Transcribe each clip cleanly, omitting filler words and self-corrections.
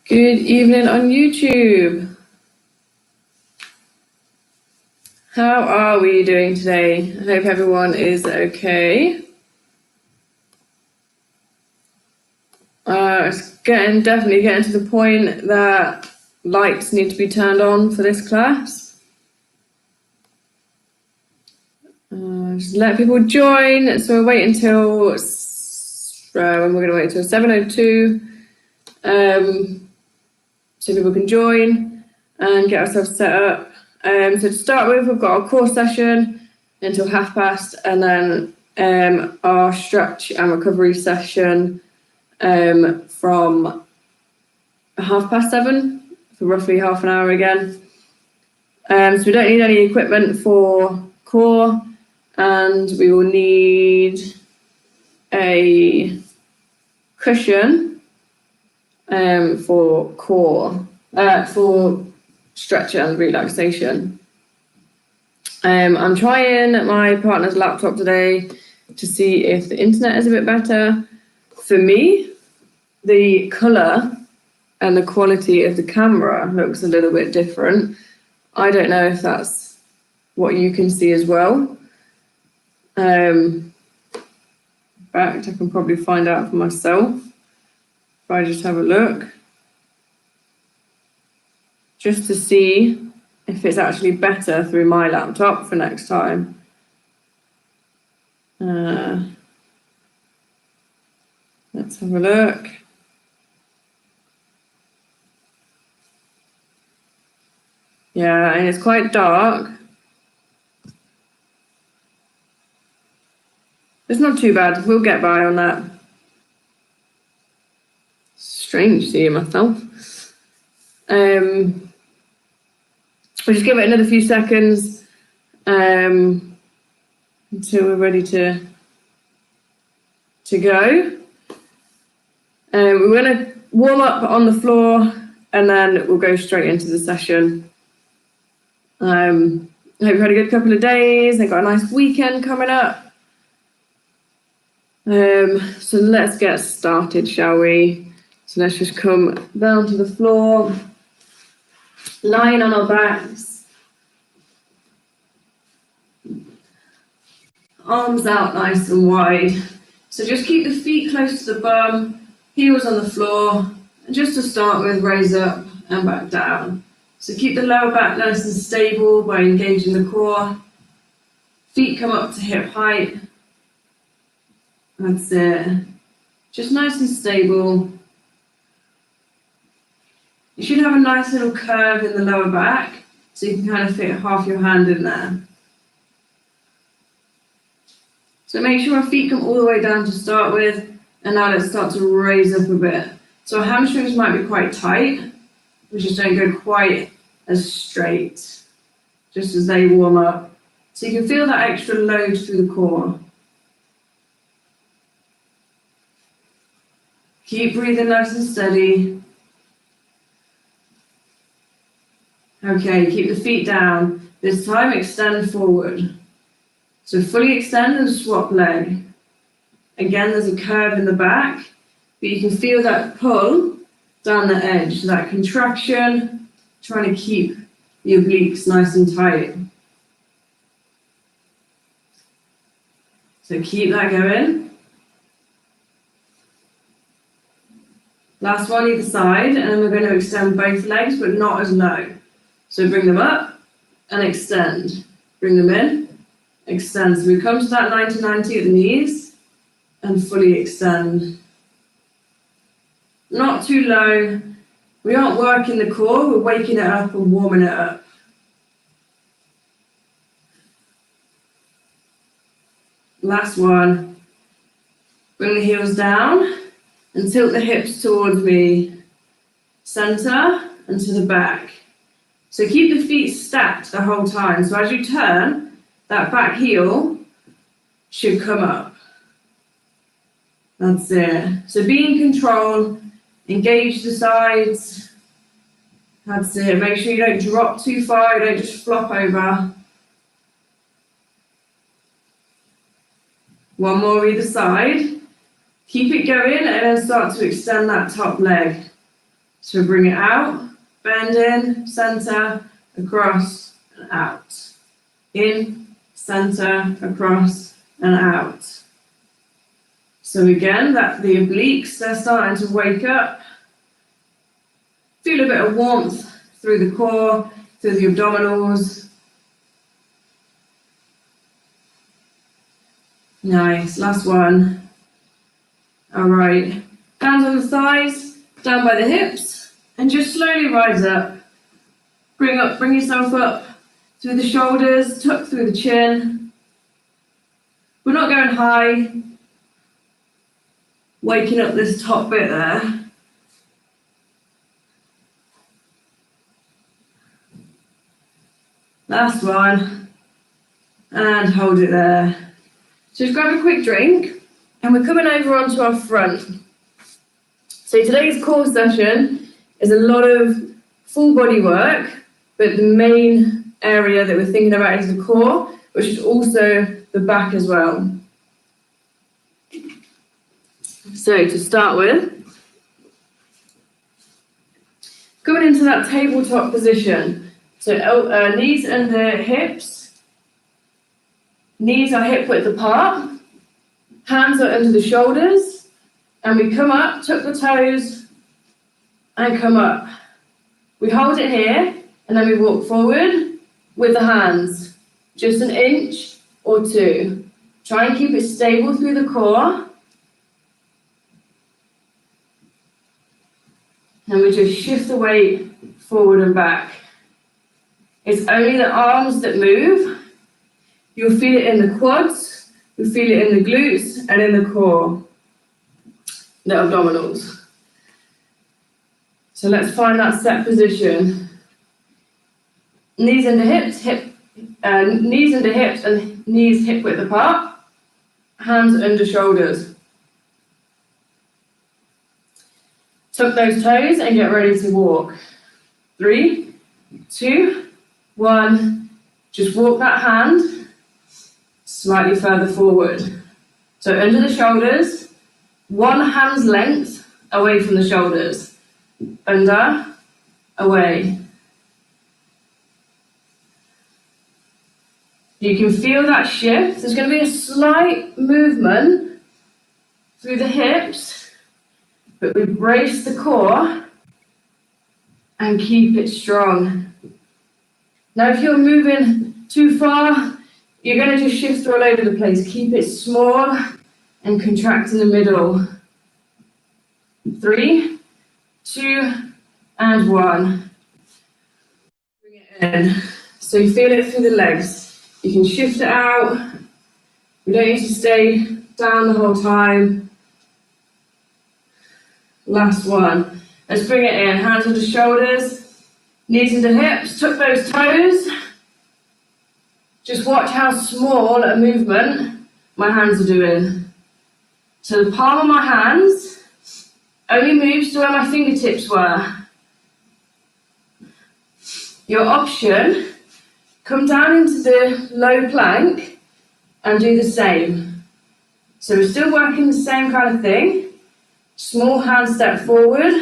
Good evening on YouTube. How are we doing today? I hope everyone is okay. It's definitely getting to the point that lights need to be turned on for this class. Just let people join. So we'll wait until when we're going to wait until 7:02, so people can join and get ourselves set up. So to start with, we've got our core session until 30:30, and then our stretch and recovery session from 7:30 for roughly half an hour again. So we don't need any equipment for core, and we will need a cushion for core, for stretch and relaxation. I'm trying my partner's laptop today to see if the internet is a bit better. For me, the colour and the quality of the camera looks a little bit different. I don't know if that's what you can see as well. In fact, I can probably find out for myself if I just have a look, just to see if it's actually better through my laptop for next time. Let's have a look. Yeah, and it's quite dark. It's not too bad. We'll get by on that. Strange seeing myself. We'll just give it another few seconds until we're ready to go. We're going to warm up on the floor and then we'll go straight into the session. I hope you've had a good couple of days. They've got a nice weekend coming up. So let's get started, shall we? So let's just come down to the floor, lying on our backs, arms out nice and wide. So just keep the feet close to the bum, heels on the floor, and just to start with, raise up and back down. So keep the lower back nice and stable by engaging the core. Feet come up to hip height. That's it. Just nice and stable. You should have a nice little curve in the lower back, so you can kind of fit half your hand in there. So make sure our feet come all the way down to start with, and now let's start to raise up a bit. So our hamstrings might be quite tight, we just don't go quite as straight, just as they warm up. So you can feel that extra load through the core. Keep breathing nice and steady. Okay, keep the feet down. This time extend forward. So fully extend and swap leg. Again, there's a curve in the back, but you can feel that pull down the edge, that contraction, trying to keep the obliques nice and tight. So keep that going. Last one either side, and then we're going to extend both legs, but not as low. So bring them up and extend. Bring them in, extend. So we come to that 90-90 at the knees and fully extend. Not too low. We aren't working the core, we're waking it up and warming it up. Last one. Bring the heels down and tilt the hips towards me. Center and to the back. So keep the feet stacked the whole time. So as you turn, that back heel should come up. That's it. So be in control, engage the sides. That's it. Make sure you don't drop too far, you don't just flop over. One more either side. Keep it going and then start to extend that top leg. So bring it out, bend in, center, across, and out. In, center, across, and out. So again, that the obliques, they're starting to wake up. Feel a bit of warmth through the core, through the abdominals. Nice, last one. All right, hands on the thighs, down by the hips, and just slowly rise up. Bring yourself up through the shoulders, tuck through the chin. We're not going high, waking up this top bit there. Last one, and hold it there. Just grab a quick drink, and we're coming over onto our front. So today's core session is a lot of full body work, but the main area that we're thinking about is the core, which is also the back as well. So to start with, going into that tabletop position. So knees under hips, knees are hip width apart, hands are under the shoulders, and we come up, tuck the toes, and come up. We hold it here, and then we walk forward with the hands, just an inch or two. Try and keep it stable through the core. And we just shift the weight forward and back. It's only the arms that move. You'll feel it in the quads, you'll feel it in the glutes and in the core, the abdominals. So let's find that set position. Knees under hips, knees under hips and knees hip width apart, hands under shoulders. Tuck those toes and get ready to walk. 3, 2, 1. Just walk that hand slightly further forward. So under the shoulders, one hand's length away from the shoulders. Under, away. You can feel that shift. There's going to be a slight movement through the hips, but we brace the core and keep it strong. Now, if you're moving too far, you're going to just shift all over the place. Keep it small and contract in the middle. 3, 2, and 1. Bring it in. So you feel it through the legs. You can shift it out. We don't need to stay down the whole time. Last one. Let's bring it in. Hands under shoulders, knees into hips. Tuck those toes. Just watch how small a movement my hands are doing. So the palm of my hands only moves to where my fingertips were. Your option, come down into the low plank and do the same. So we're still working the same kind of thing. Small hand step forward,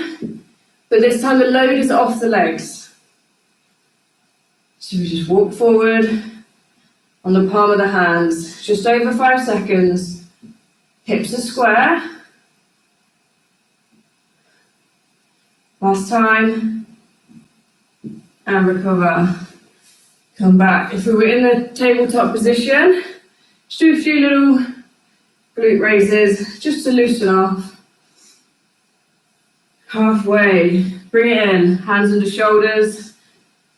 but this time the load is off the legs. So we just walk forward on the palm of the hands, just over 5 seconds. Hips are square. Last time. And recover. Come back. If we were in the tabletop position, just do a few little glute raises just to loosen off. Halfway. Bring it in. Hands under shoulders,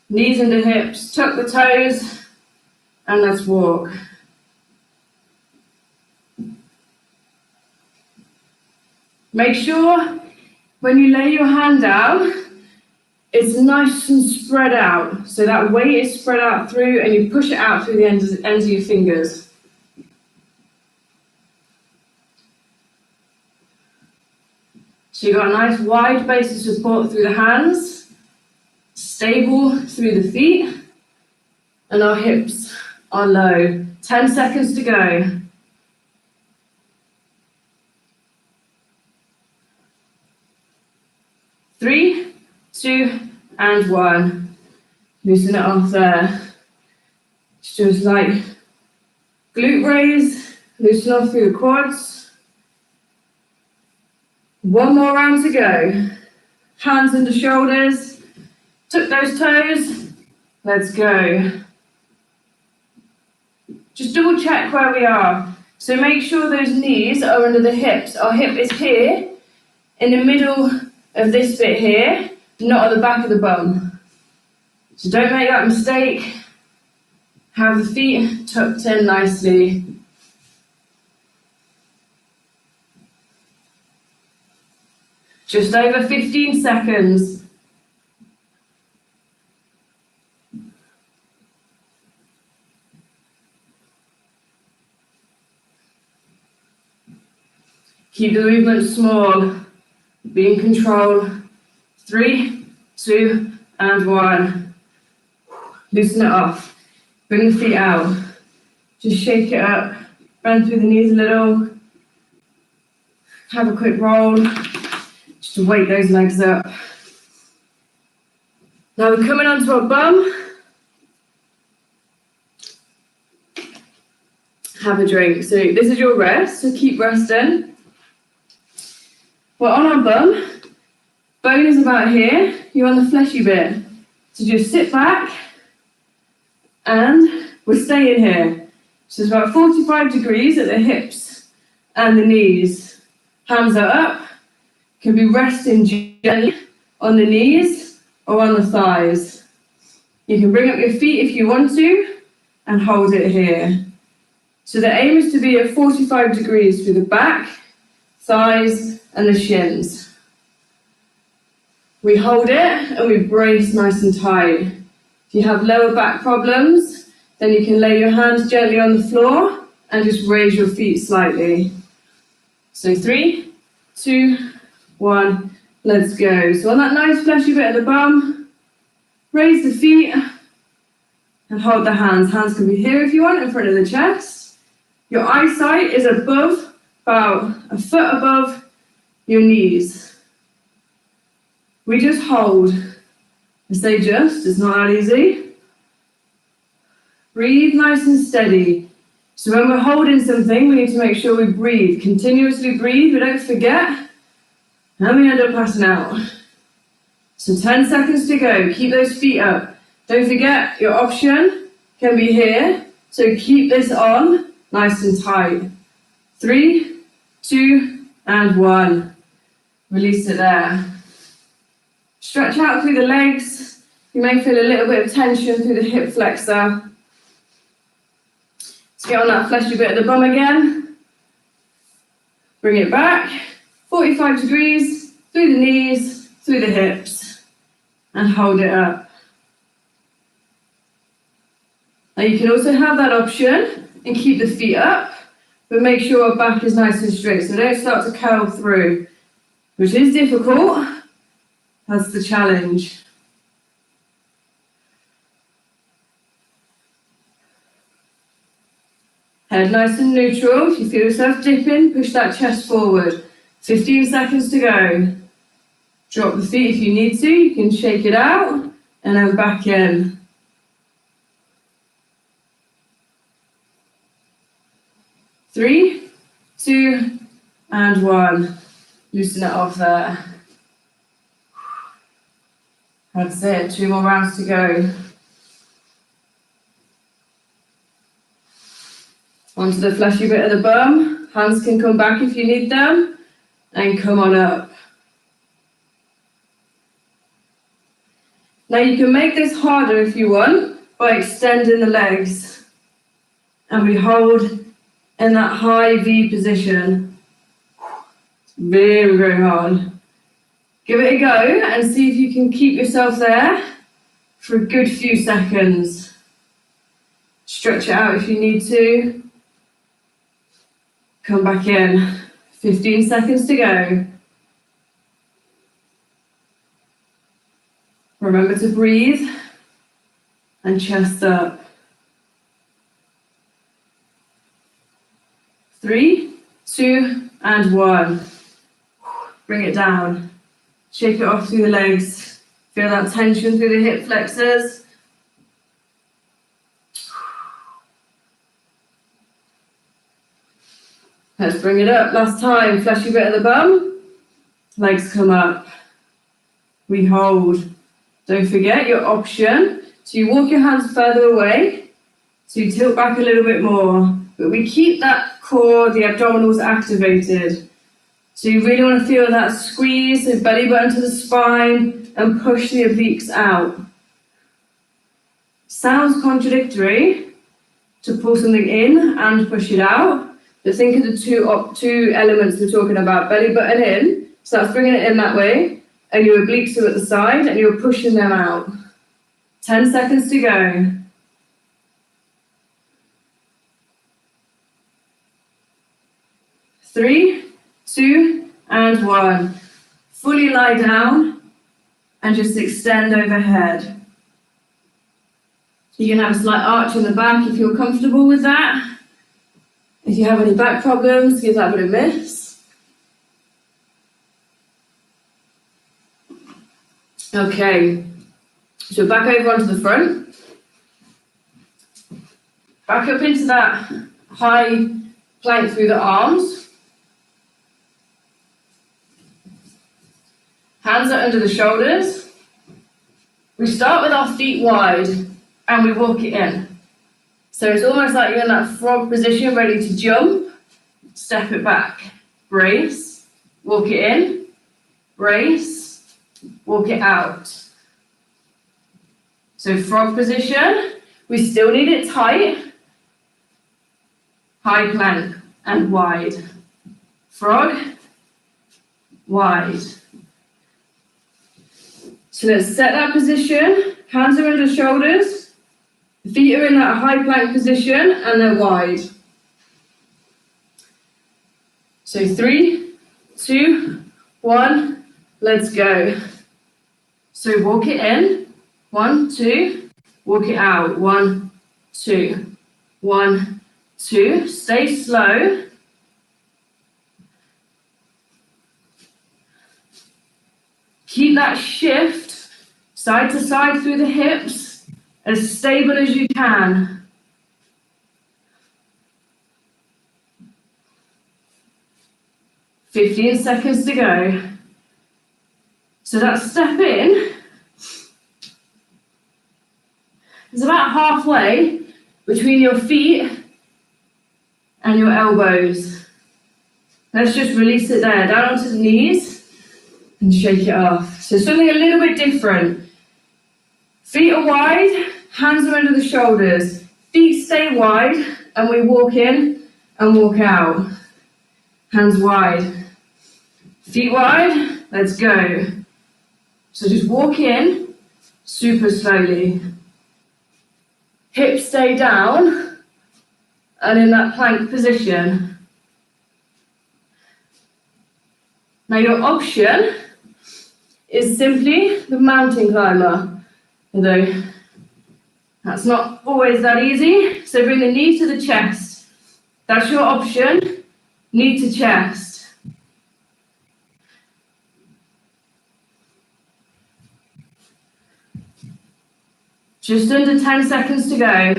knees under hips, tuck the toes, and let's walk. Make sure when you lay your hand down, it's nice and spread out. So that weight is spread out through and you push it out through the ends of your fingers. So you've got a nice wide base of support through the hands, stable through the feet, and our hips are low. 10 seconds to go. 3, 2, and 1. Loosen it off there. Just like glute raise, loosen off through the quads. One more round to go. Hands under shoulders, tuck those toes. Let's go. Just double check where we are. So make sure those knees are under the hips. Our hip is here, in the middle of this bit here, not at the back of the bum. So don't make that mistake. Have the feet tucked in nicely. Just over 15 seconds. Keep the movement small. Be in control. 3, 2, and 1. Loosen it off. Bring the feet out. Just shake it up. Bend through the knees a little. Have a quick roll. Just to weight those legs up. Now we're coming onto our bum. Have a drink. So this is your rest, so keep resting. We're on our bum. Bone is about here. You're on the fleshy bit. So just sit back and we're staying here. So it's about 45 degrees at the hips and the knees. Hands are up. Can be resting gently on the knees or on the thighs. You can bring up your feet if you want to and hold it here. So the aim is to be at 45 degrees through the back, thighs, and the shins. We hold it and we brace nice and tight. If you have lower back problems, then you can lay your hands gently on the floor and just raise your feet slightly. So 3, 2, 1, let's go. So on that nice fleshy bit at the bum, raise the feet and hold the hands. Hands can be here if you want, in front of the chest. Your eyesight is above, about a foot above your knees. We just hold. I say just, it's not that easy. Breathe nice and steady. So when we're holding something, we need to make sure we breathe. Continuously breathe, we don't forget, and we end up passing out. So 10 seconds to go. Keep those feet up. Don't forget, your option can be here. So keep this on, nice and tight. 3, 2, and 1. Release it there. Stretch out through the legs. You may feel a little bit of tension through the hip flexor. Let's get on that fleshy bit at the bum again. Bring it back. 45 degrees through the knees, through the hips, and hold it up. Now you can also have that option and keep the feet up, but make sure our back is nice and straight, so don't start to curl through, which is difficult. That's the challenge. Head nice and neutral. If you feel yourself dipping, push that chest forward. 15 seconds to go. Drop the feet if you need to. You can shake it out and then back in. Three, 2, and 1. Loosen it off there. That's it. 2 more rounds to go. Onto the fleshy bit of the bum. Hands can come back if you need them. And come on up. Now you can make this harder if you want by extending the legs. And we hold in that high V position. It's very, very hard. Give it a go and see if you can keep yourself there for a good few seconds. Stretch it out if you need to. Come back in. 15 seconds to go. Remember to breathe and chest up. 3, 2, and 1. Bring it down. Shake it off through the legs. Feel that tension through the hip flexors. Let's bring it up. Last time, fleshy bit of the bum. Legs come up. We hold. Don't forget your option. So you walk your hands further away. So you tilt back a little bit more. But we keep that core, the abdominals activated. So you really want to feel that squeeze, the belly button to the spine, and push the obliques out. Sounds contradictory to pull something in and push it out. But think of the two elements we're talking about. Belly button in, so that's bringing it in that way, and your obliques are at the side, and you're pushing them out. 10 seconds to go. 3, 2, and 1. Fully lie down and just extend overhead. You can have a slight arch in the back if you're comfortable with that. If you have any back problems, give that a bit of miss. Okay, so back over onto the front. Back up into that high plank through the arms. Hands are under the shoulders. We start with our feet wide and we walk it in. So it's almost like you're in that frog position, ready to jump. Step it back. Brace. Walk it in. Brace. Walk it out. So frog position. We still need it tight. High plank and wide. Frog. Wide. So let's set that position. Hands are under shoulders. Feet are in that high plank position and they're wide. So 3, 2, 1, let's go. So walk it in, 1, 2, walk it out, 1, 2, 1, 2, stay slow. Keep that shift side to side through the hips. As stable as you can. "15 seconds to go. So that step in is about halfway between your feet and your elbows. Let's just release it there, down onto the knees and shake it off. So something a little bit different. Feet are wide. Hands are under the shoulders. Feet stay wide, and we walk in and walk out. Hands wide. Feet wide, let's go. So just walk in, super slowly. Hips stay down, and in that plank position. Now your option is simply the mountain climber, although that's not always that easy. So bring the knee to the chest. That's your option, knee to chest. Just under 10 seconds to go.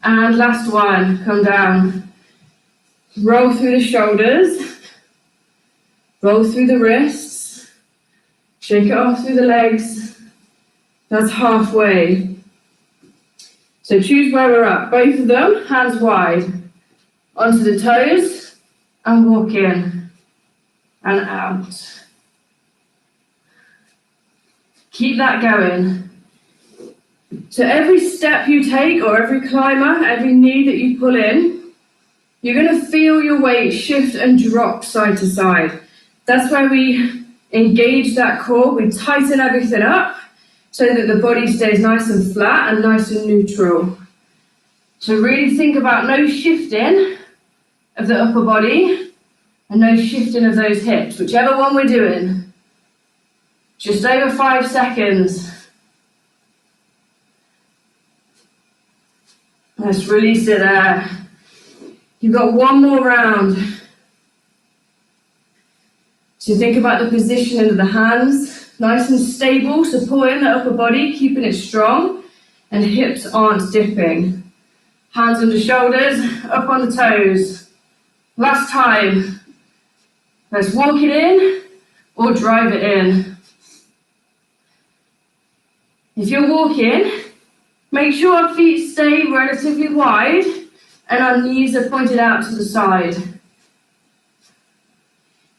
And last one, come down. Roll through the shoulders. Roll through the wrists. Shake it off through the legs. That's halfway. So choose where we're at. Both of them, hands wide. Onto the toes and walk in and out. Keep that going. So every step you take or every climber, every knee that you pull in, you're going to feel your weight shift and drop side to side. That's where we engage that core, we tighten everything up so that the body stays nice and flat and nice and neutral. So really think about no shifting of the upper body and no shifting of those hips, whichever one we're doing. Just over 5 seconds. Let's release it there. You've got one more round. So think about the positioning of the hands, nice and stable, supporting the upper body, keeping it strong, and hips aren't dipping. Hands under shoulders, up on the toes. Last time. Let's walk it in or drive it in. If you're walking, make sure our feet stay relatively wide and our knees are pointed out to the side.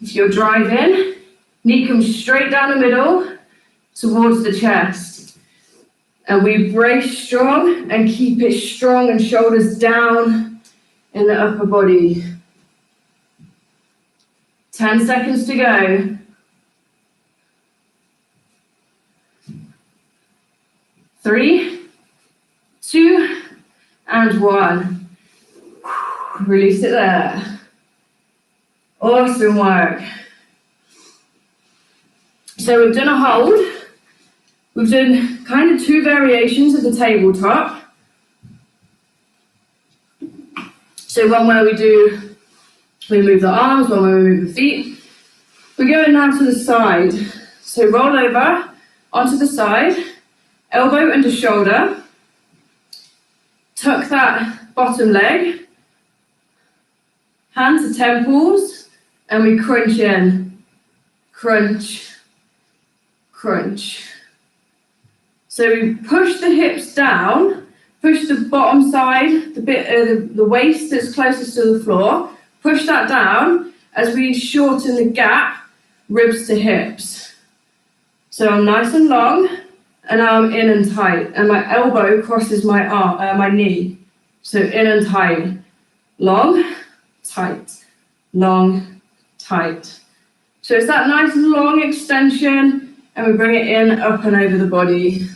If you're driving, knee comes straight down the middle towards the chest. And we brace strong and keep it strong and shoulders down in the upper body. 10 seconds to go. 3, 2, and 1. Release it there. Awesome work. So we've done a hold. We've done kind of 2 variations of the tabletop. So one where we move the arms, one where we move the feet. We're going now to the side. So roll over onto the side, elbow under shoulder. Tuck that bottom leg. Hands to temples, and we crunch in. Crunch, crunch. So we push the hips down, push the bottom side, the bit of the waist that's closest to the floor, push that down as we shorten the gap, ribs to hips. So I'm nice and long, and I'm in and tight, and my elbow crosses my arm, my knee. So in and tight, long, tight, long, tight. So it's that nice long extension, and we bring it in, up and over the body.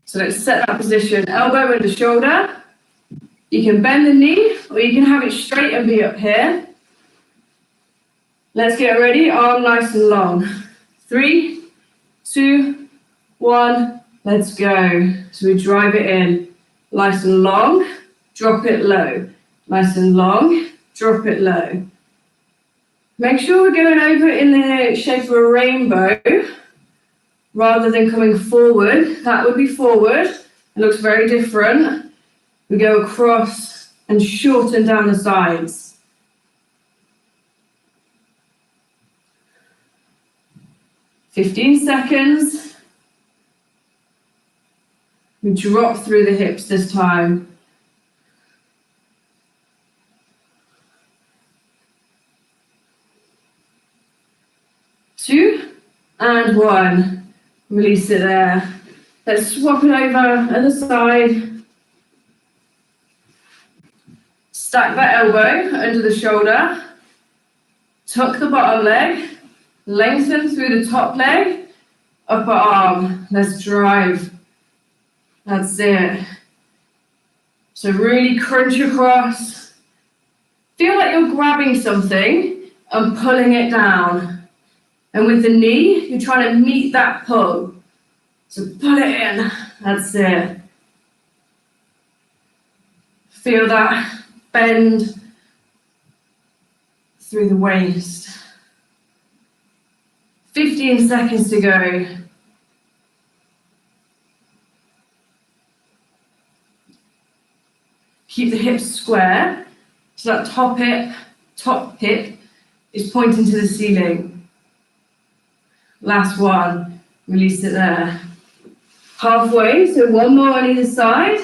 So let's set that position, elbow under shoulder. You can bend the knee, or you can have it straight and be up here. Let's get ready, arm nice and long. 3, 2, 1, let's go. So we drive it in, nice and long, drop it low. Nice and long, drop it low. Make sure we're going over in the shape of a rainbow rather than coming forward. That would be forward. It looks very different. We go across and shorten down the sides. "15 seconds. We drop through the hips this time. 2 and 1. Release it there. Let's swap it over other side. Stack that elbow under the shoulder. Tuck the bottom leg. Lengthen through the top leg. Upper arm. Let's drive. That's it. So really crunch across. Feel like you're grabbing something and pulling it down. And with the knee, you're trying to meet that pull. So pull it in. That's it. Feel that bend through the waist. 15 seconds to go. Keep the hips square. So that top hip is pointing to the ceiling. Last one, release it there. Halfway, so one more on either side.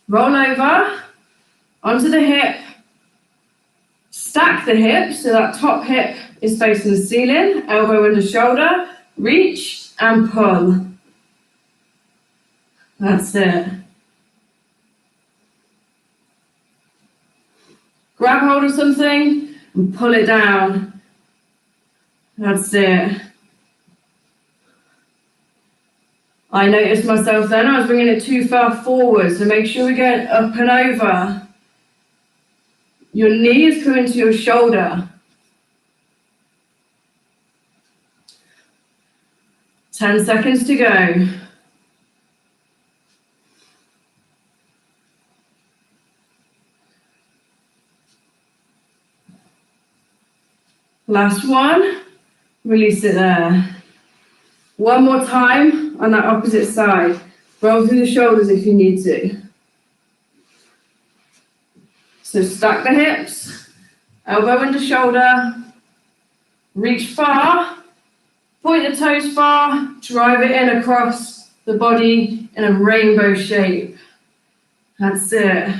Roll over, onto the hip. Stack the hip, so that top hip is facing the ceiling, elbow under shoulder, reach and pull. That's it. Grab hold of something and pull it down. That's it. I noticed myself then, I was bringing it too far forward, so make sure we're going up and over. Your knee is coming to your shoulder. 10 seconds to go. Last one. Release it there. One more time on that opposite side. Roll through the shoulders if you need to. So stack the hips, elbow under shoulder, reach far, point the toes far, drive it in across the body in a rainbow shape. That's it.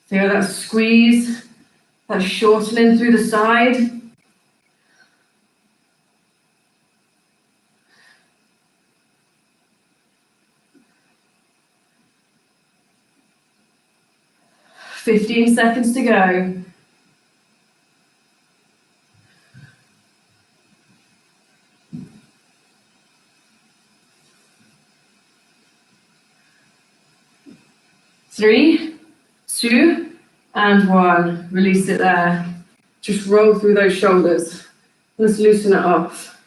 Feel that squeeze, that shortening through the side. Fifteen seconds to go. Three, two, and one. Release it there. Just roll through those shoulders. Let's loosen it off.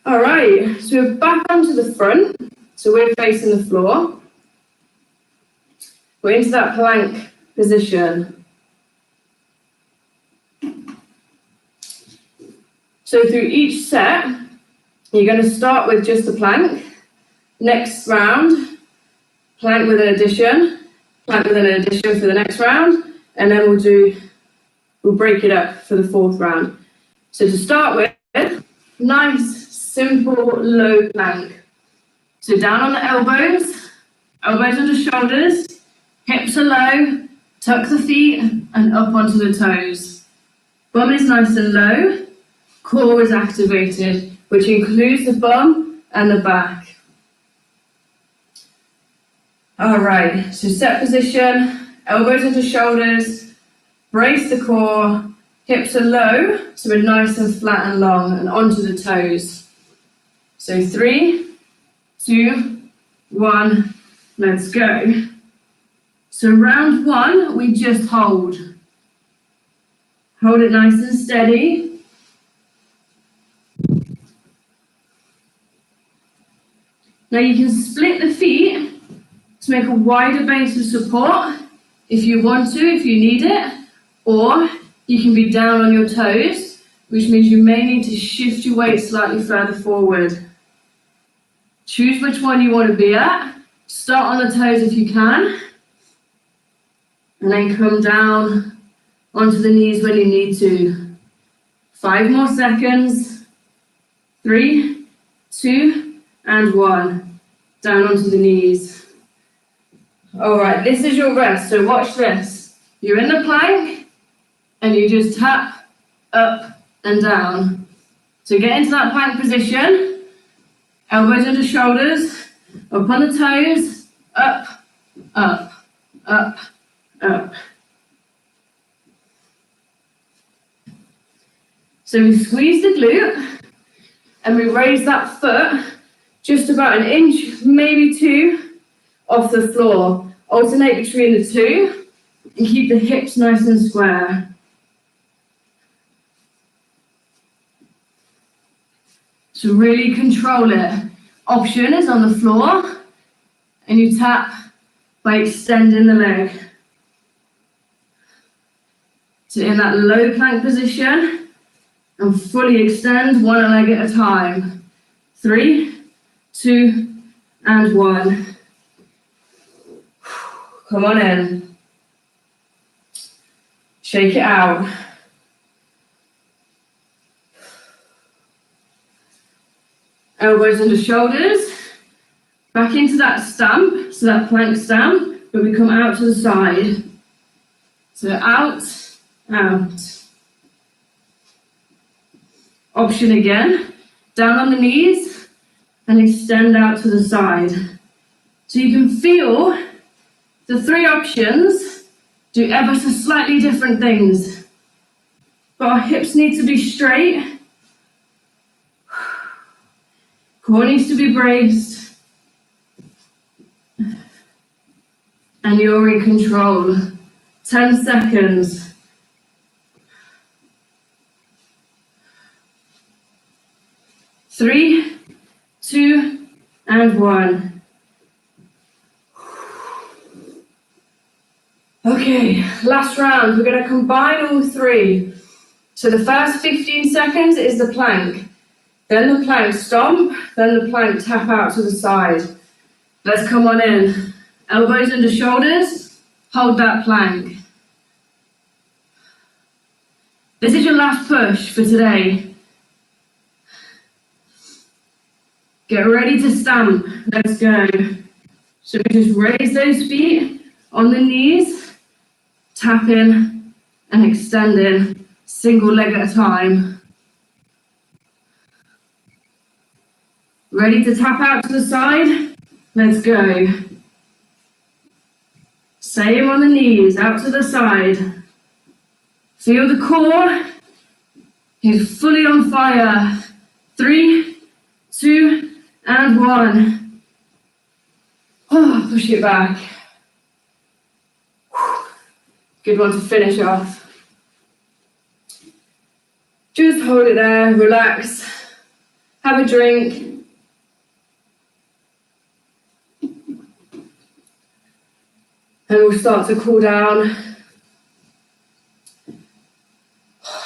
All right, so we're back onto the front. So we're facing the floor. We're into that plank position. So through each set, you're going to start with just the plank. Next round, plank with an addition, plank with an addition for the next round, and then we'll break it up for the fourth round. So to start with, nice, simple, low plank. So down on the elbows, elbows under shoulders, hips are low, tuck the feet, and up onto the toes. Bum is nice and low, core is activated, which includes the bum and the back. All right, so set position, elbows into shoulders, brace the core, hips are low, so we're nice and flat and long, and onto the toes. So 3, 2, 1, let's go. So round one, we just hold. Hold it nice and steady. Now you can split the feet to make a wider base of support if you want to, if you need it, or you can be down on your toes, which means you may need to shift your weight slightly further forward. Choose which one you want to be at. Start on the toes if you can, and then come down onto the knees when you need to. 5 more seconds. 3, 2, and 1. Down onto the knees. All right, this is your rest, so watch this. You're in the plank, and you just tap up and down. So get into that plank position, elbows under shoulders, up on the toes, up, up, up, up. So we squeeze the glute, and we raise that foot just about 1 inch, maybe 2, off the floor. Alternate between the two, and keep the hips nice and square. So really control it. Option is on the floor, and you tap by extending the leg. So in that low plank position, and fully extend one leg at a time. 3, 2, and 1. Come on in. Shake it out. Elbows under shoulders. Back into that stamp, so that plank stamp, but we come out to the side. So out, out. Option again. Down on the knees and extend out to the side. So you can feel the 3 options do ever so slightly different things. But our hips need to be straight. Core needs to be braced. And you're in control. 10 seconds. 3, 2, and 1. Okay, last round. We're going to combine all three. So the first 15 seconds is the plank. Then the plank stomp, then the plank tap out to the side. Let's come on in. Elbows under shoulders, hold that plank. This is your last push for today. Get ready to stamp. Let's go. So we just raise those feet on the knees, tap in and extend in, single leg at a time. Ready to tap out to the side? Let's go. Same on the knees, out to the side. Feel the core is fully on fire. 3, 2, and 1. Oh, push it back. Good one to finish off. Just hold it there, relax, have a drink. And we'll start to cool down.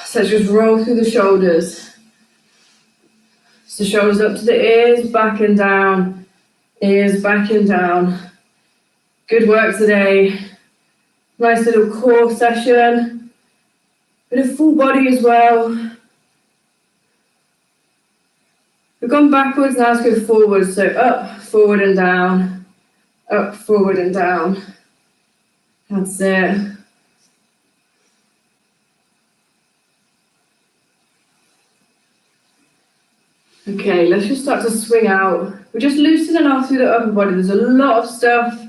So just roll through the shoulders. So shoulders up to the ears, back and down. Ears back and down. Good work today. Nice little core session. Bit of full body as well. We've gone backwards, now let's go forward. So up, forward and down. Up, forward and down. That's it. Okay, let's just start to swing out. We're just loosening off through the upper body. There's a lot of stuff.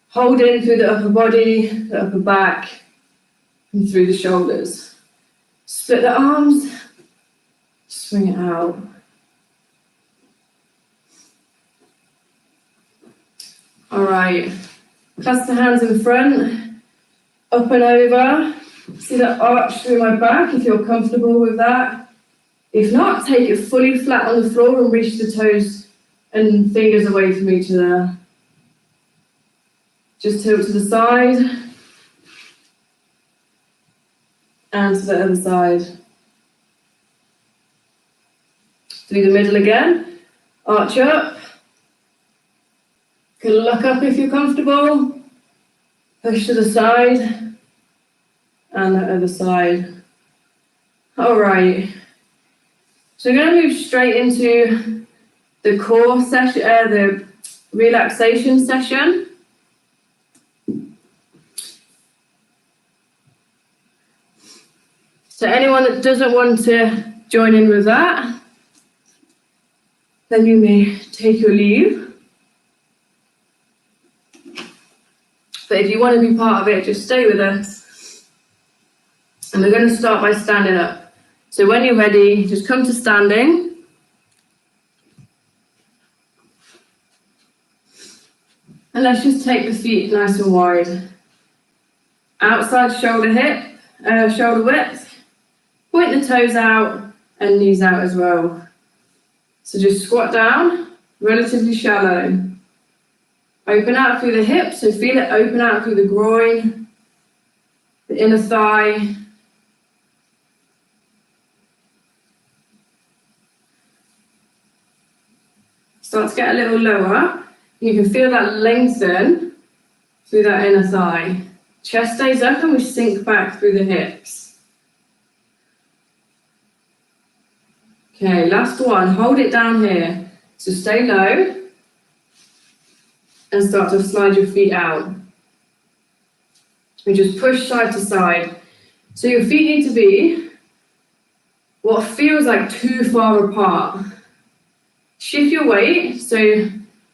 Hold in through the upper body, the upper back, and through the shoulders. Split the arms, swing it out. All right, clasp the hands in front, up and over. See that arch through my back if you're comfortable with that. If not, take it fully flat on the floor and reach the toes and fingers away from each other. Just tilt to the side and to the other side. Through the middle again, arch up. You can look up if you're comfortable. Push to the side and the other side. All right. So we're going to move straight into the core session, the relaxation session. So anyone that doesn't want to join in with that, then you may take your leave. But if you want to be part of it, just stay with us. And we're going to start by standing up. So when you're ready, just come to standing. And let's just take the feet nice and wide. Outside shoulder width. Point the toes out and knees out as well. So just squat down, relatively shallow. Open out through the hips, so feel it open out through the groin, the inner thigh. Start to get a little lower. You can feel that lengthen through that inner thigh. Chest stays up and we sink back through the hips. Okay, last one. Hold it down here. So stay low and start to slide your feet out. And just push side to side. So your feet need to be what feels like too far apart. Shift your weight, so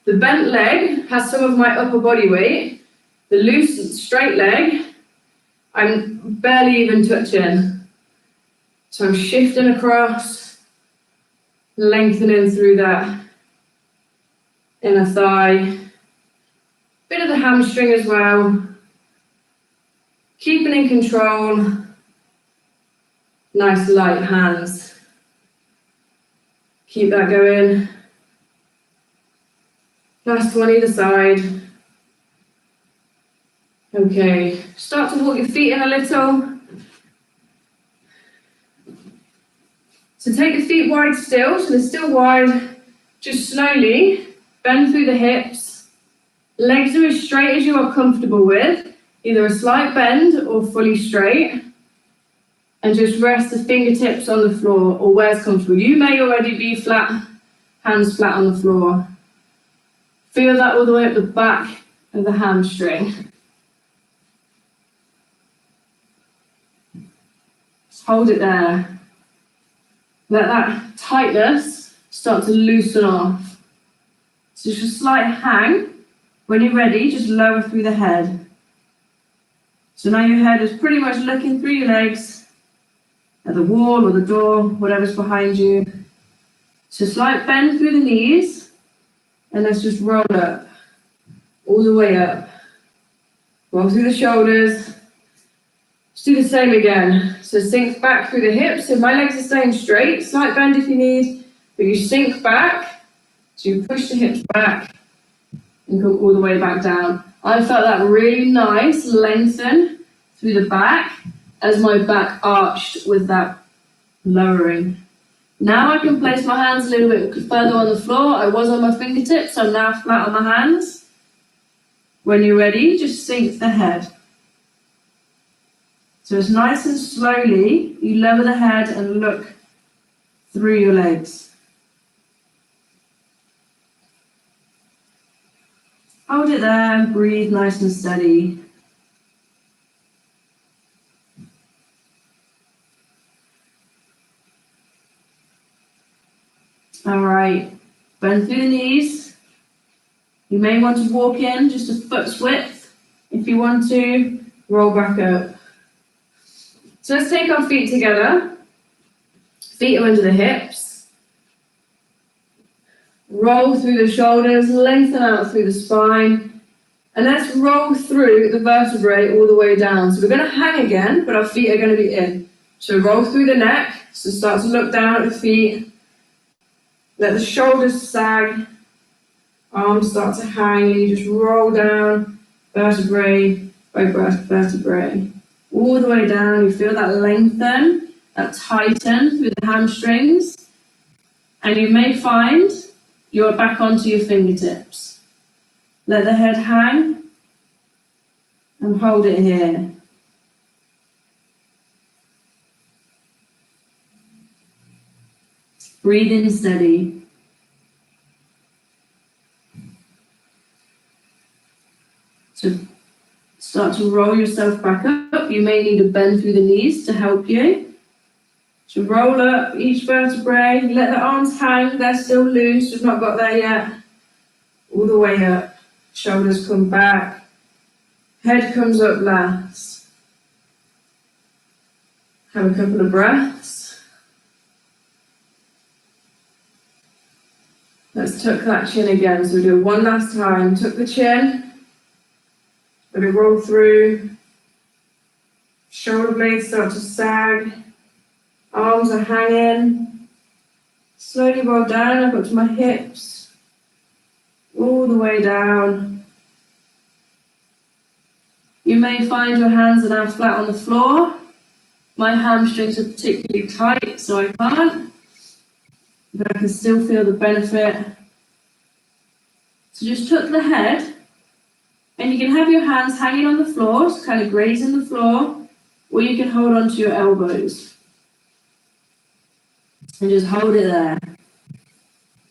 the bent leg has some of my upper body weight. The loose, straight leg, I'm barely even touching. So I'm shifting across, lengthening through that inner thigh. Bit of the hamstring as well. Keeping in control. Nice light hands. Keep that going. Last one either side. Okay, start to walk your feet in a little. So take your feet wide still, so they're still wide. Just slowly bend through the hips. Legs are as straight as you are comfortable with, either a slight bend or fully straight. And just rest the fingertips on the floor or where's comfortable. You may already be flat, hands flat on the floor. Feel that all the way up the back of the hamstring. Just hold it there. Let that tightness start to loosen off. So just a slight hang. When you're ready, just lower through the head. So now your head is pretty much looking through your legs at the wall or the door, whatever's behind you. So slight bend through the knees, and let's just roll up, all the way up. Roll through the shoulders. Let's do the same again. So sink back through the hips. So my legs are staying straight, slight bend if you need, but you sink back, so you push the hips back and come all the way back down. I felt that really nice lengthen through the back as my back arched with that lowering. Now I can place my hands a little bit further on the floor. I was on my fingertips, I'm now flat on my hands. When you're ready, just sink the head. So it's nice and slowly, you lower the head and look through your legs. Hold it there and breathe nice and steady. All right, bend through the knees. You may want to walk in just a foot's width. If you want to, roll back up. So let's take our feet together. Feet are under the hips. Roll through the shoulders, lengthen out through the spine. And let's roll through the vertebrae all the way down. So we're going to hang again, but our feet are going to be in. So roll through the neck. So start to look down at the feet. Let the shoulders sag. Arms start to hang. You just roll down vertebrae by vertebrae. All the way down. You feel that lengthen, that tighten through the hamstrings. And you may find you're back onto your fingertips. Let the head hang and hold it here. Breathe in steady. So start to roll yourself back up. You may need a bend through the knees to help you. So roll up each vertebrae. Let the arms hang. They're still loose. We've not got there yet. All the way up. Shoulders come back. Head comes up last. Have a couple of breaths. Let's tuck that chin again. So we do it one last time. Tuck the chin. Let it roll through. Shoulder blades start to sag. Arms are hanging. Slowly roll down up to my hips. All the way down. You may find your hands are now flat on the floor. My hamstrings are particularly tight, so I can't. But I can still feel the benefit. So just tuck the head. And you can have your hands hanging on the floor, so kind of grazing the floor. Or you can hold onto your elbows. And just hold it there.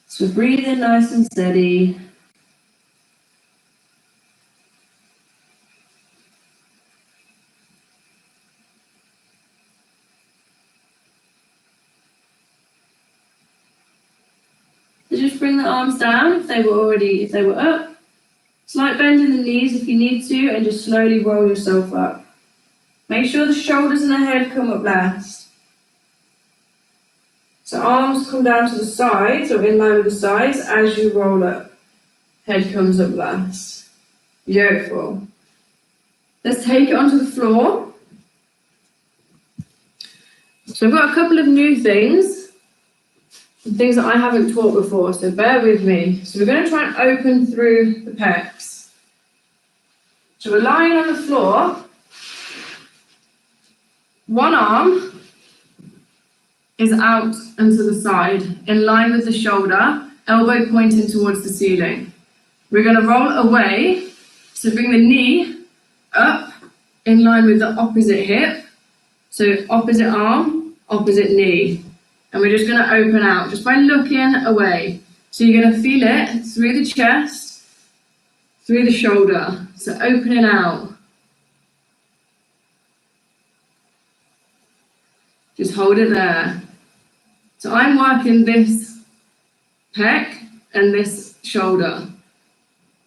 So breathe in nice and steady. So just bring the arms down if they were up. Slight bend in the knees if you need to, and just slowly roll yourself up. Make sure the shoulders and the head come up last. So arms come down to the sides, or in line with the sides, as you roll up. Head comes up last. Beautiful. Let's take it onto the floor. So I've got a couple of new things that I haven't taught before, so bear with me. So we're going to try and open through the pecs. So we're lying on the floor. One arm is out and to the side, in line with the shoulder, elbow pointing towards the ceiling. We're going to roll away, so bring the knee up, in line with the opposite hip. So opposite arm, opposite knee. And we're just going to open out, just by looking away. So you're going to feel it through the chest, through the shoulder. So opening out. Just hold it there. So I'm working this pec and this shoulder.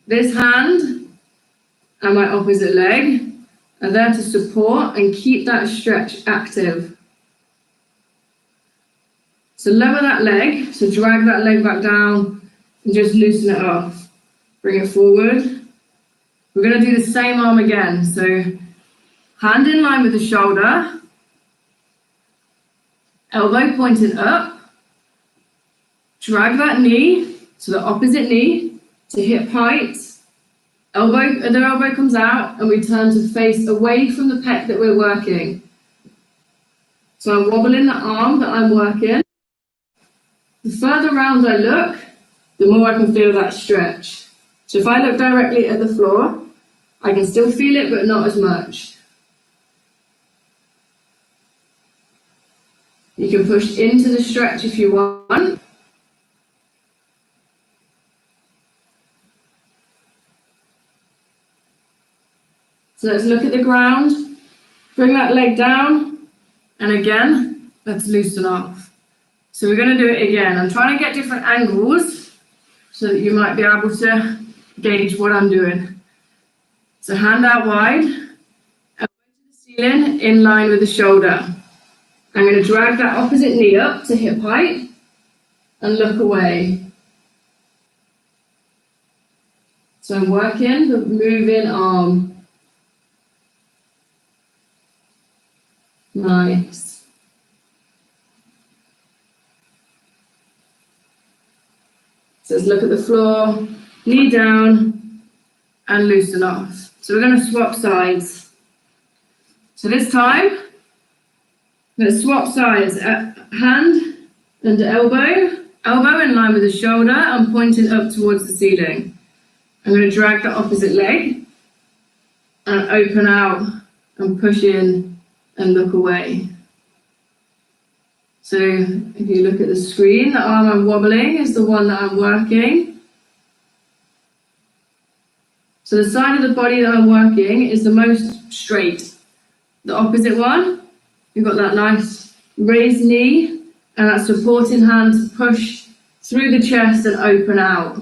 This hand and my opposite leg are there to support and keep that stretch active. So lower that leg, so drag that leg back down and just loosen it off. Bring it forward. We're going to do the same arm again. So hand in line with the shoulder, elbow pointing up, drag that knee to the opposite knee to hip height, other elbow comes out, and we turn to face away from the pec that we're working. So I'm wobbling the arm that I'm working. The further round I look, the more I can feel that stretch. So if I look directly at the floor, I can still feel it, but not as much. You can push into the stretch if you want. So let's look at the ground, bring that leg down, and again, let's loosen off. So we're going to do it again. I'm trying to get different angles so that you might be able to gauge what I'm doing. So hand out wide, elbow to the ceiling, in line with the shoulder. I'm going to drag that opposite knee up to hip height and look away. So I'm working the moving arm. Nice. So let's look at the floor, knee down and loosen off. So we're going to swap sides. So this time, let's swap sides. Hand and elbow, elbow in line with the shoulder and pointing up towards the ceiling. I'm going to drag the opposite leg and open out and push in and look away. So if you look at the screen, the arm I'm wobbling is the one that I'm working. So the side of the body that I'm working is the most straight. The opposite one, you've got that nice raised knee and that supporting hand to push through the chest and open out.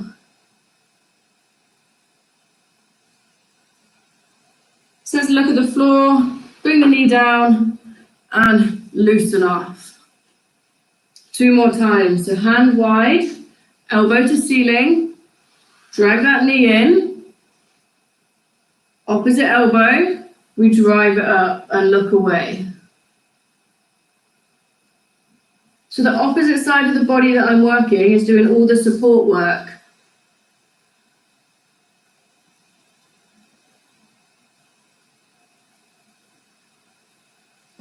So let's look at the floor, bring the knee down and loosen off. 2 more times. So hand wide, elbow to ceiling, drag that knee in, opposite elbow, we drive it up and look away. So the opposite side of the body that I'm working is doing all the support work.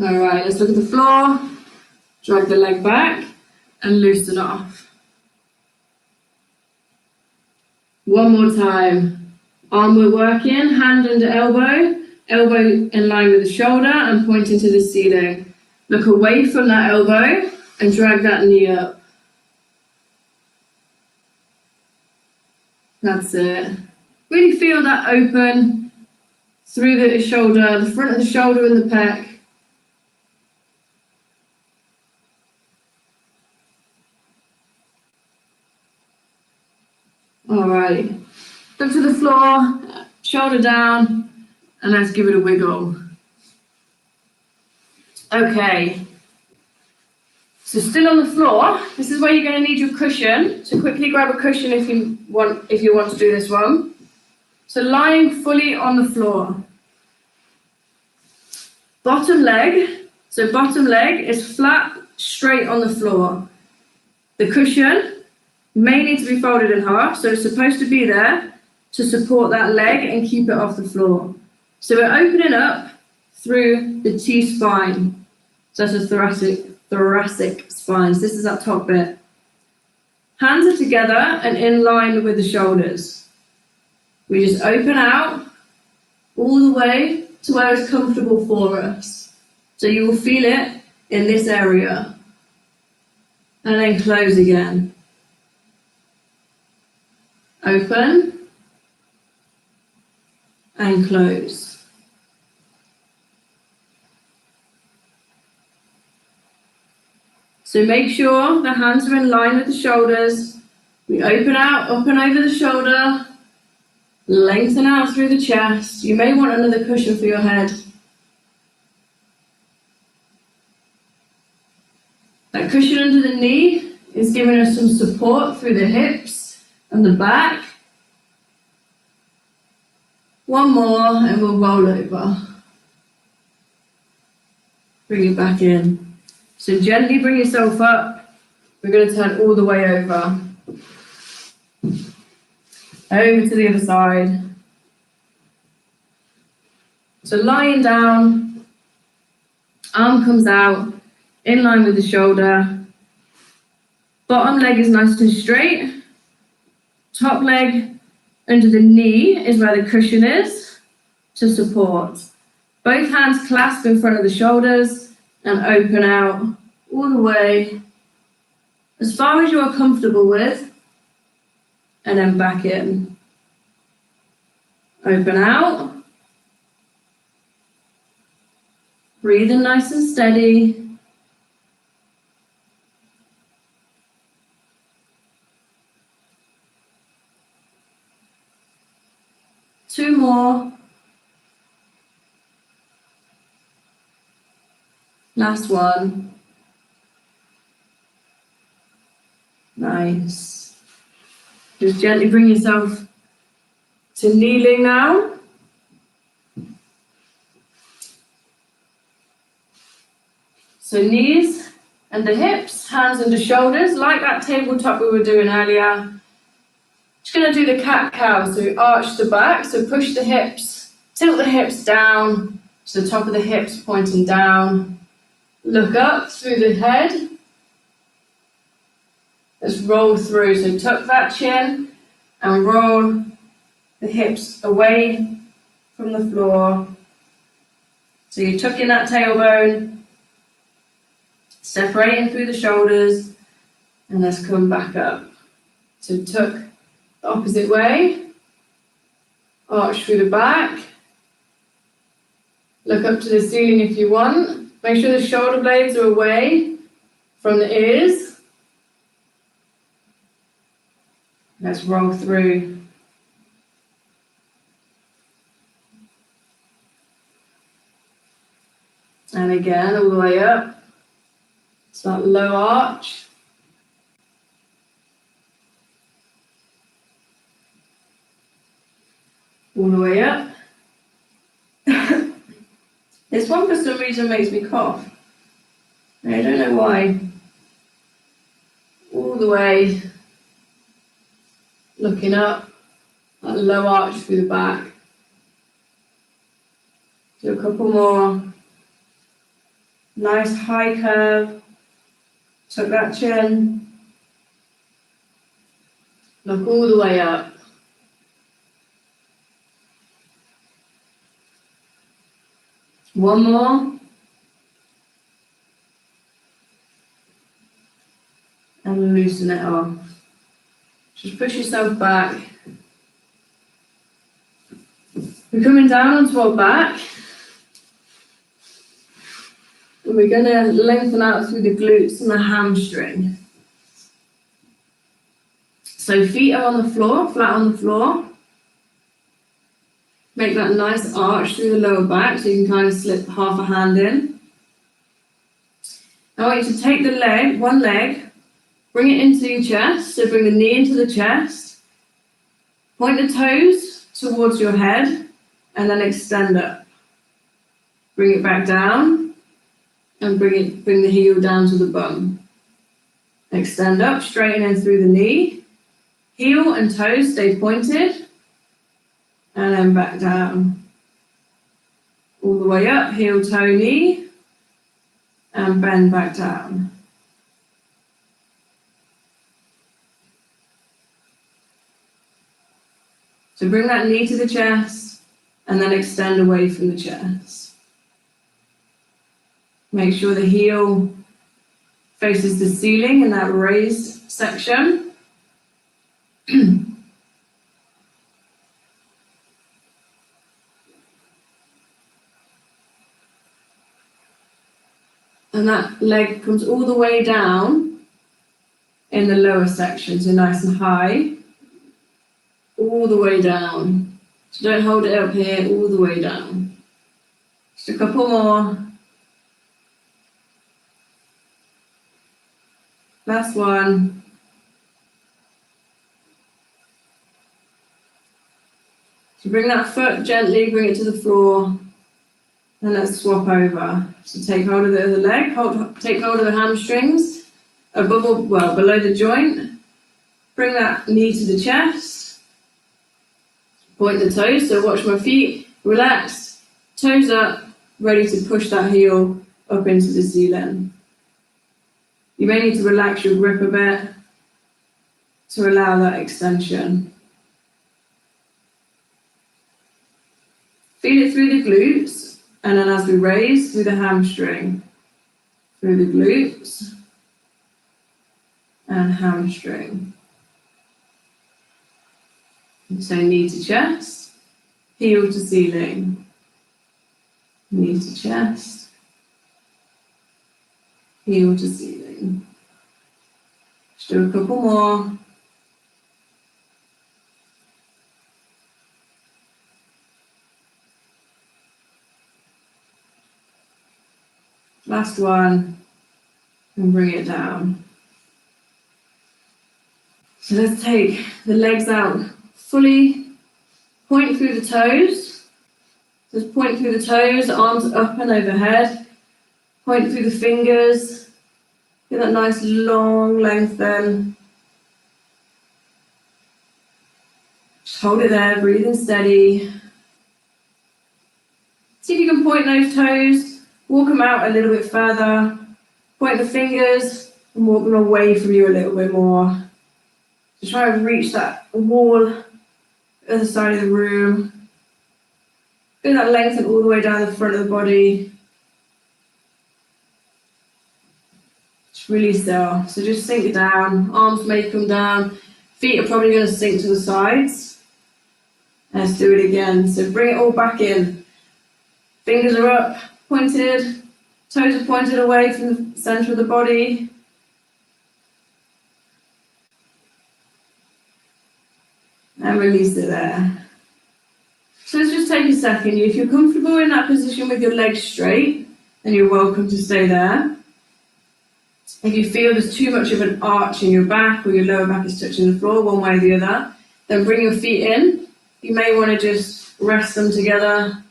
All right, let's look at the floor, drag the leg back and loosen off. 1 more time. Arm we're working, hand under elbow, elbow in line with the shoulder and pointing to the ceiling. Look away from that elbow and drag that knee up. That's it. Really feel that open through the shoulder, the front of the shoulder and the pec. All right, look to the floor, shoulder down, and let's give it a wiggle. Okay, so still on the floor, this is where you're going to need your cushion. So quickly grab a cushion if you want to do this one. So lying fully on the floor. Bottom leg, so bottom leg is flat, straight on the floor. The cushion may need to be folded in half, so it's supposed to be there to support that leg and keep it off the floor. So we're opening up through the T-spine. So that's a thoracic spine. So this is that top bit. Hands are together and in line with the shoulders. We just open out all the way to where it's comfortable for us. So you will feel it in this area. And then close again. Open and close. So make sure the hands are in line with the shoulders. We open out, up and over the shoulder. Lengthen out through the chest. You may want another cushion for your head. That cushion under the knee is giving us some support through the hips and the back. One more and we'll roll over. Bring it back in. So gently bring yourself up. We're going to turn all the way over. Over to the other side. So lying down, arm comes out, in line with the shoulder. Bottom leg is nice and straight. Top leg under the knee is where the cushion is to support. Both hands clasp in front of the shoulders and open out all the way as far as you are comfortable with, and then back in. Open out. Breathing nice and steady. Two more. Last one. Nice. Just gently bring yourself to kneeling now. So knees and the hips, hands under shoulders, like that tabletop we were doing earlier. Just going to do the cat-cow, so arch the back, so push the hips, tilt the hips down, so the top of the hips pointing down. Look up through the head. Let's roll through, so tuck that chin and roll the hips away from the floor. So you're tucking that tailbone, separating through the shoulders, and let's come back up. So tuck the opposite way, arch through the back, look up to the ceiling if you want. Make sure the shoulder blades are away from the ears. Let's roll through. And again, all the way up. It's that low arch. All the way up. This one for some reason makes me cough. I don't know why. All the way. Looking up. That low arch through the back. Do a couple more. Nice high curve. Tuck that chin. Look all the way up. One more. And loosen it off. Just push yourself back. We're coming down onto our back. And we're going to lengthen out through the glutes and the hamstring. So feet are on the floor, flat on the floor. Make that nice arch through the lower back so you can kind of slip half a hand in. I want you to take the leg, one leg, bring it into your chest, so bring the knee into the chest, point the toes towards your head, and then extend up. Bring it back down, and bring the heel down to the bum. Extend up, straighten in through the knee, heel and toes stay pointed, and then back down. All the way up, heel, toe, knee, and bend back down. So bring that knee to the chest, and then extend away from the chest. Make sure the heel faces the ceiling in that raised section. And that leg comes all the way down in the lower section, so nice and high. All the way down. So don't hold it up here, all the way down. Just a couple more. Last one. So bring that foot gently, bring it to the floor. And let's swap over. So take hold of the other leg, take hold of the hamstrings, below the joint. Bring that knee to the chest. Point the toes, so watch my feet. Relax, toes up, ready to push that heel up into the ceiling. You may need to relax your grip a bit to allow that extension. Feel it through the glutes. And then as we raise, through the hamstring, through the glutes, and hamstring. So knee to chest, heel to ceiling, knee to chest, heel to ceiling. Just do a couple more. Last one, and bring it down. So let's take the legs out fully, point through the toes. Just point through the toes, arms up and overhead. Point through the fingers. Get that nice long length then. Just hold it there, breathing steady. See if you can point those toes. Walk them out a little bit further. Point the fingers and walk them away from you a little bit more. Just try and reach that wall, other side of the room. Feel that lengthen all the way down the front of the body. Just really still. So just sink it down. Arms may come down. Feet are probably going to sink to the sides. Let's do it again. So bring it all back in. Fingers are up. Pointed, toes are pointed away from the center of the body. And release it there. So let's just take a second. If you're comfortable in that position with your legs straight, then you're welcome to stay there. If you feel there's too much of an arch in your back or your lower back is touching the floor one way or the other, then bring your feet in. You may want to just rest them together.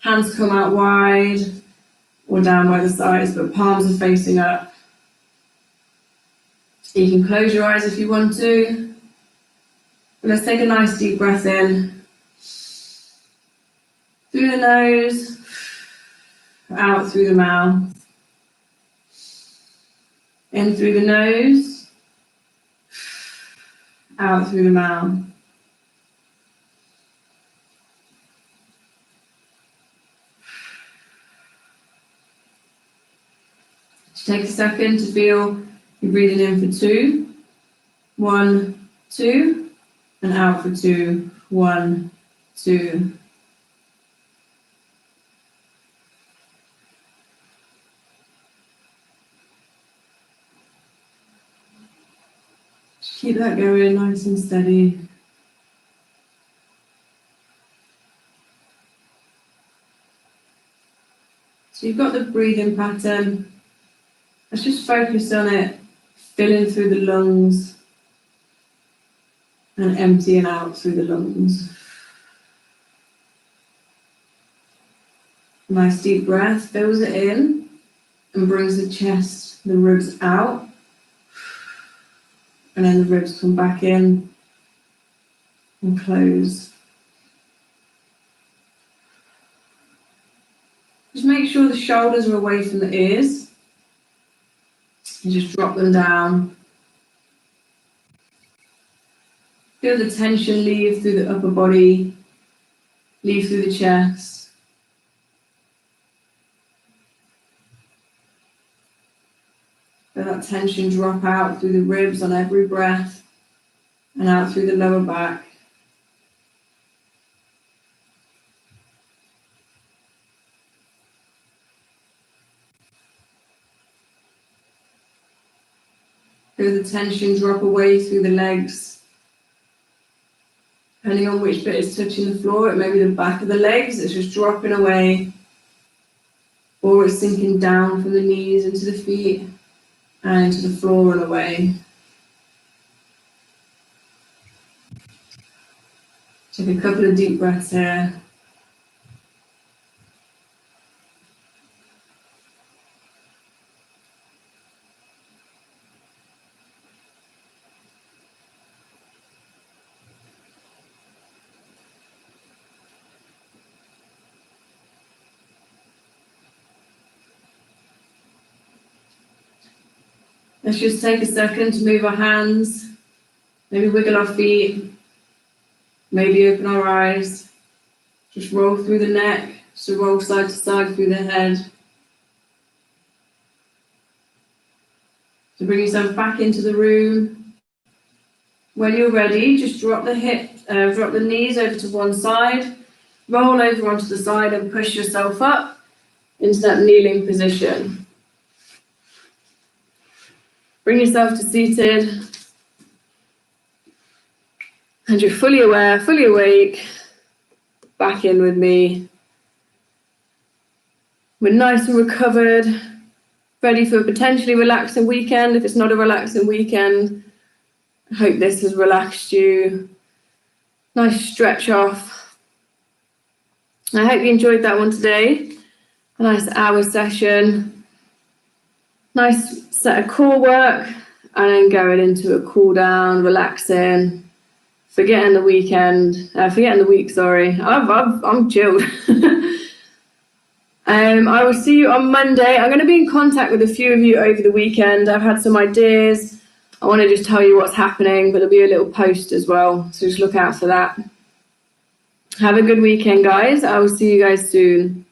Hands come out wide or down by the sides, but palms are facing up. You can close your eyes if you want to. But let's take a nice deep breath in. Through the nose, out through the mouth. In through the nose, out through the mouth. Take a second to feel you're breathing in for 2, 1, 2, and out for 2, 1, 2. Just keep that going nice and steady. So you've got the breathing pattern. Let's just focus on it, filling through the lungs and emptying out through the lungs. Nice deep breath, fills it in and brings the chest, the ribs out. And then the ribs come back in and close. Just make sure the shoulders are away from the ears. And just drop them down. Feel the tension leave through the upper body, leave through the chest. Feel that tension drop out through the ribs on every breath and out through the lower back. Feel the tension drop away through the legs. Depending on which bit is touching the floor, it may be the back of the legs, it's just dropping away, or it's sinking down from the knees into the feet and into the floor and away. Take a couple of deep breaths here. Let's just take a second to move our hands, maybe wiggle our feet, maybe open our eyes, just roll through the neck, so roll side to side through the head. So bring yourself back into the room. When you're ready, just drop the knees over to one side, roll over onto the side and push yourself up into that kneeling position. Bring yourself to seated, and you're fully aware, fully awake, back in with me. We're nice and recovered, ready for a potentially relaxing weekend. If it's not a relaxing weekend, I hope this has relaxed you. Nice stretch off. I hope you enjoyed that one today. A nice hour session. Nice set of core work, and then going into a cool down, relaxing, forgetting the week, sorry. I'm chilled. I will see you on Monday. I'm going to be in contact with a few of you over the weekend. I've had some ideas. I want to just tell you what's happening, but there'll be a little post as well, so just look out for that. Have a good weekend, guys. I will see you guys soon.